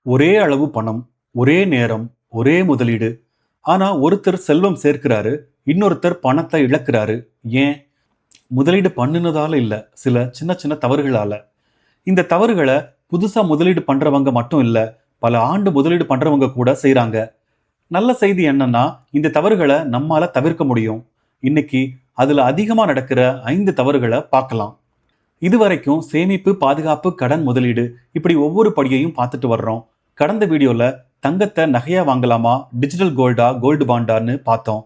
ஒரே அளவு பணம், ஒரே நேரம், ஒரே முதலீடு. ஆனா ஒருத்தர் செல்வம் சேர்க்கிறாரு, இன்னொருத்தர் பணத்தை இழக்கிறாரு. ஏன்? முதலீடு பண்ணுனதால இல்ல, சில சின்ன சின்ன தவறுகளால. இந்த தவறுகள புதுசா முதலீடு பண்றவங்க மட்டும் இல்ல, பல ஆண்டு முதலீடு பண்றவங்க கூட செய்றாங்க. நல்ல செய்தி என்னன்னா, இந்த தவறுகள நம்மால தவிர்க்க முடியும். இன்னைக்கு அதுல அதிகமா நடக்கிற 5 தவறுகள பார்க்கலாம். இதுவரைக்கும் சேமிப்பு, பாதுகாப்பு, கடன், முதலீடு இப்படி ஒவ்வொரு படியையும் பார்த்துட்டு வர்றோம். கடந்த வீடியோல தங்கத்தை நகையா வாங்கலாமா, டிஜிட்டல் கோல்டா, கோல்டு பாண்டான்னு பார்த்தோம்.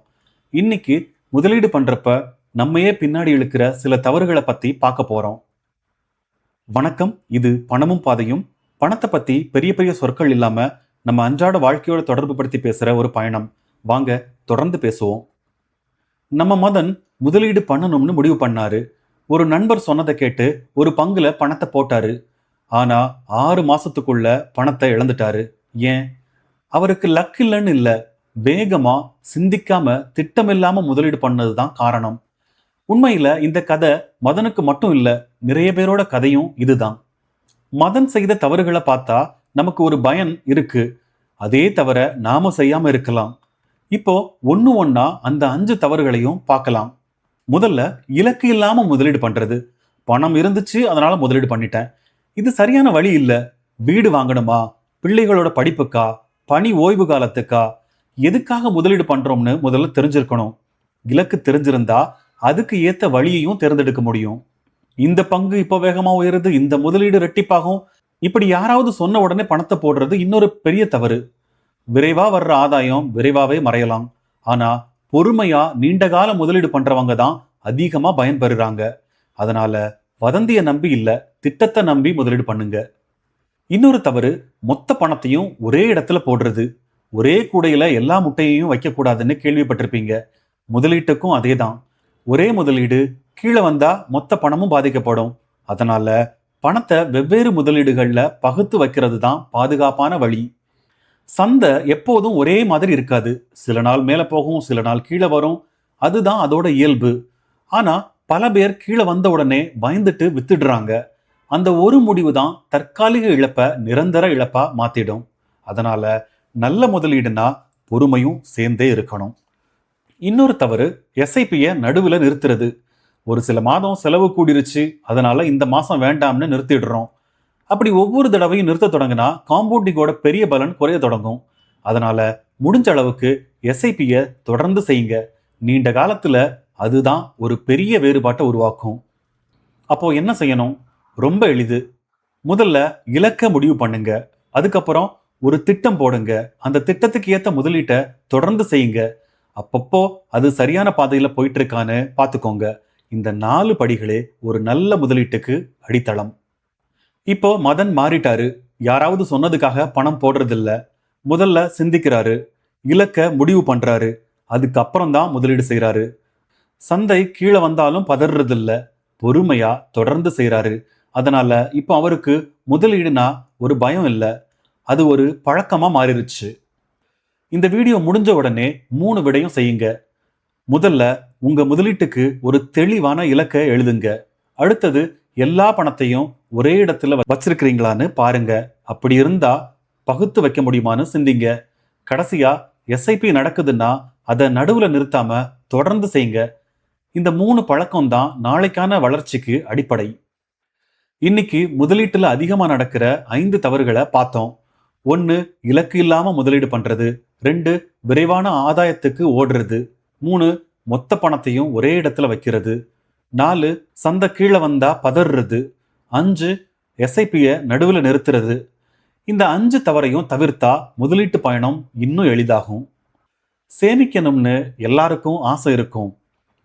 இன்னைக்கு முதலீடு பண்றப்ப நம்மையே பின்னாடி இழுக்கிற சில தவறுகளை பத்தி பார்க்க போறோம். வணக்கம், இது பணமும் பாதையும். பணத்தை பத்தி பெரிய பெரிய சொற்கள் இல்லாம நம்ம அன்றாட வாழ்க்கையோட தொடர்பு படுத்தி பேசுற ஒரு பயணம். வாங்க தொடர்ந்து பேசுவோம். நம்ம மதன் முதலீடு பண்ணணும்னு முடிவு பண்ணாரு. ஒரு நண்பர் சொன்னதை கேட்டு ஒரு பங்குல பணத்தை போட்டாரு. ஆனா 6 மாசத்துக்குள்ள பணத்தை இழந்துட்டாரு. ஏன்? அவருக்கு லக் இல்லைன்னு இல்ல, வேகமா சிந்திக்காம திட்டமில்லாம முதலீடு பண்ணதுதான் காரணம். உண்மையில இந்த கதை மதனுக்கு மட்டும் இல்ல, நிறைய பேரோட கதையும் இதுதான். மதன் செய்த தவறுகளை பார்த்தா நமக்கு ஒரு பயம் இருக்கு. அதே தவிர நாம செய்யாம இருக்கலாம். இப்போ ஒண்ணு ஒண்ணா அந்த 5 தவறுகளையும் பார்க்கலாம். முதல்ல, இலக்கு இல்லாம முதலீடு பண்றது. பணம் இருந்துச்சு, அதனால முதலீடு பண்ணிட்டேன். இது சரியான வழி இல்ல. வீடு வாங்கணுமா, பிள்ளைகளோட படிப்புக்கா, பணி ஓய்வு காலத்துக்கா, எதுக்காக முதலீடு பண்றோம்னு முதல்ல தெரிஞ்சிருக்கணும். இலக்கு தெரிஞ்சிருந்தா அதுக்கு ஏத்த வழியையும் தேர்ந்தெடுக்க முடியும். இந்த பங்கு இப்போ வேகமா உயருது, இந்த முதலீடு ரெட்டிப்பாகும், இப்படி யாராவது சொன்ன உடனே பணத்தை போடுறது இன்னொரு பெரிய தவறு. விரைவா வர்ற ஆதாயம் விரைவாவே மறையலாம். ஆனா பொறுமையா நீண்ட கால முதலீடு பண்றவங்க தான் அதிகமா பயன்பெறுறாங்க. அதனால வதந்திய நம்பி இல்ல, திட்டத்தை நம்பி முதலீடு பண்ணுங்க. இன்னொரு தவறு, மொத்த பணத்தையும் ஒரே இடத்துல போடுறது. ஒரே கூடையில எல்லா முட்டையையும் வைக்க கூடாதுன்னு கேள்விப்பட்டிருப்பீங்க. முதலீட்டுக்கும் அதேதான். ஒரே முதலீடு கீழே வந்தா மொத்த பணமும் பாதிக்கப்படும். அதனால பணத்தை வெவ்வேறு முதலீடுகள்ல பகுத்து வைக்கிறது தான் பாதுகாப்பான வழி. சந்தை எப்போதும் ஒரே மாதிரி இருக்காது. சில நாள் மேல போகும், சில நாள் கீழே வரும். அதுதான் அதோட இயல்பு. ஆனா பல பேர் கீழே வந்த உடனே பயந்துட்டு வித்துடுறாங்க. அந்த ஒரு முடிவு தான் தற்காலிக இழப்ப நிரந்தர இழப்பா மாத்திடும். அதனால நல்ல முதலீடுனா பொறுமையும் சேர்ந்தே இருக்கணும். இன்னொரு தவறு, எஸ்ஐபியை நடுவில் நிறுத்துறது. ஒரு சில மாதம் செலவு கூடிருச்சு, அதனால இந்த மாசம் வேண்டாம்னு நிறுத்திடுறோம். அப்படி ஒவ்வொரு தடவையும் நிறுத்த தொடங்கினா காம்பவுண்டிங்கோட பெரிய பலன் குறைய தொடங்கும். அதனால முடிஞ்ச அளவுக்கு எஸ்ஐபியை தொடர்ந்து செய்யுங்க. நீண்ட காலத்துல அதுதான் ஒரு பெரிய வேறுபாட்டை உருவாக்கும். அப்போ என்ன செய்யணும்? ரொம்ப எளிது. முதல்ல இலக்க முடிவு பண்ணுங்க. அதுக்கப்புறம் ஒரு திட்டம் போடுங்க. அந்த திட்டத்துக்கு ஏத்த முதலீட்டை தொடர்ந்து செய்யுங்க. அப்பப்போ அது சரியான பாதையில போயிட்டு இருக்கான்னு பார்த்துக்கோங்க. இந்த 4 படிகளே ஒரு நல்ல முதலீட்டுக்கு அடித்தளம். இப்போ மதன் மாறிட்டாரு. யாராவது சொன்னதுக்காக பணம் போடுறதில்ல. முதல்ல சிந்திக்கிறாரு, இலக்க முடிவு பண்றாரு, அதுக்கப்புறம் தான் முதலீடு செய்றாரு. சந்தை கீழே வந்தாலும் பதறதில்ல, பொறுமையா தொடர்ந்து செய்றாரு. அதனால இப்போ அவருக்கு முதலீடுனா ஒரு பயம் இல்ல, அது ஒரு பழக்கமா மாறிடுச்சு. இந்த வீடியோ முடிஞ்ச உடனே 3 விடையும் செய்யுங்க. முதல்ல, உங்க முதலீட்டுக்கு ஒரு தெளிவான இலக்கை எழுதுங்க. அடுத்தது, எல்லா பணத்தையும் ஒரே இடத்துல வச்சிருக்கிறீங்களான்னு பாருங்க. அப்படி இருந்தா பகுத்து வைக்க முடியுமான்னு சிந்திங்க. கடைசியா, எஸ்ஐபி நடக்குதுன்னா அதை நடுவுல நிறுத்தாம தொடர்ந்து செய்யுங்க. இந்த 3 பழக்கம் தான் நாளைக்கான வளர்ச்சிக்கு அடிப்படை. இன்னைக்கு முதலீட்டுல அதிகமா நடக்கிற 5 தவறுகளை பார்த்தோம். 1, இலக்கு இல்லாம முதலீடு பண்றது. 2, விரைவான ஆதாயத்துக்கு ஓடுறது. 3, மொத்த பணத்தையும் ஒரே இடத்துல வைக்கிறது. 4, சந்தை கீழே வந்தா பதறது. 5, எஸ்ஐபியை நடுவுல நிறுத்துறது. இந்த 5 தவறையும் தவிர்த்தா முதலீட்டு பயணம் இன்னும் எளிதாகும். சேமிக்கணும்னு எல்லாருக்கும் ஆசை இருக்கும்.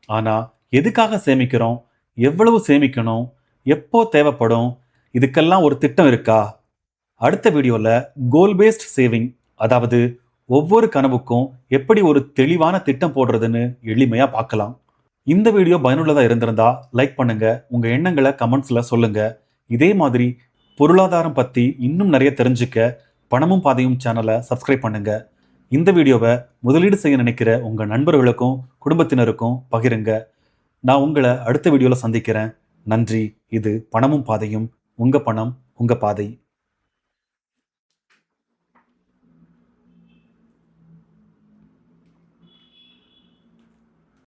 ஆனா எதுக்காக சேமிக்கிறோம்? எவ்வளவு சேமிக்கணும்? எப்போ தேவைப்படும்? இதுக்கெல்லாம் ஒரு திட்டம் இருக்கா? அடுத்த வீடியோல கோல் பேஸ்ட் சேவிங், அதாவது ஒவ்வொரு கனவுக்கும் எப்படி ஒரு தெளிவான திட்டம் போடுறதுன்னு எளிமையா பார்க்கலாம். இந்த வீடியோ பயனுள்ளதா இருந்திருந்தா லைக் பண்ணுங்க, உங்க எண்ணங்களை கமெண்ட்ஸ்ல சொல்லுங்க. இதே மாதிரி பொருளாதாரம் பத்தி இன்னும் நிறைய தெரிஞ்சுக்க பணமும் பாதையும் சேனலை சப்ஸ்கிரைப் பண்ணுங்க. இந்த வீடியோவை முதலீடு செய்ய நினைக்கிற உங்க நண்பர்களுக்கும் குடும்பத்தினருக்கும் பகிருங்க. நான் உங்களை அடுத்த வீடியோல சந்திக்கிறேன். நன்றி. இது பணமும் பாதையும். உங்க பணம் உங்க பாதை.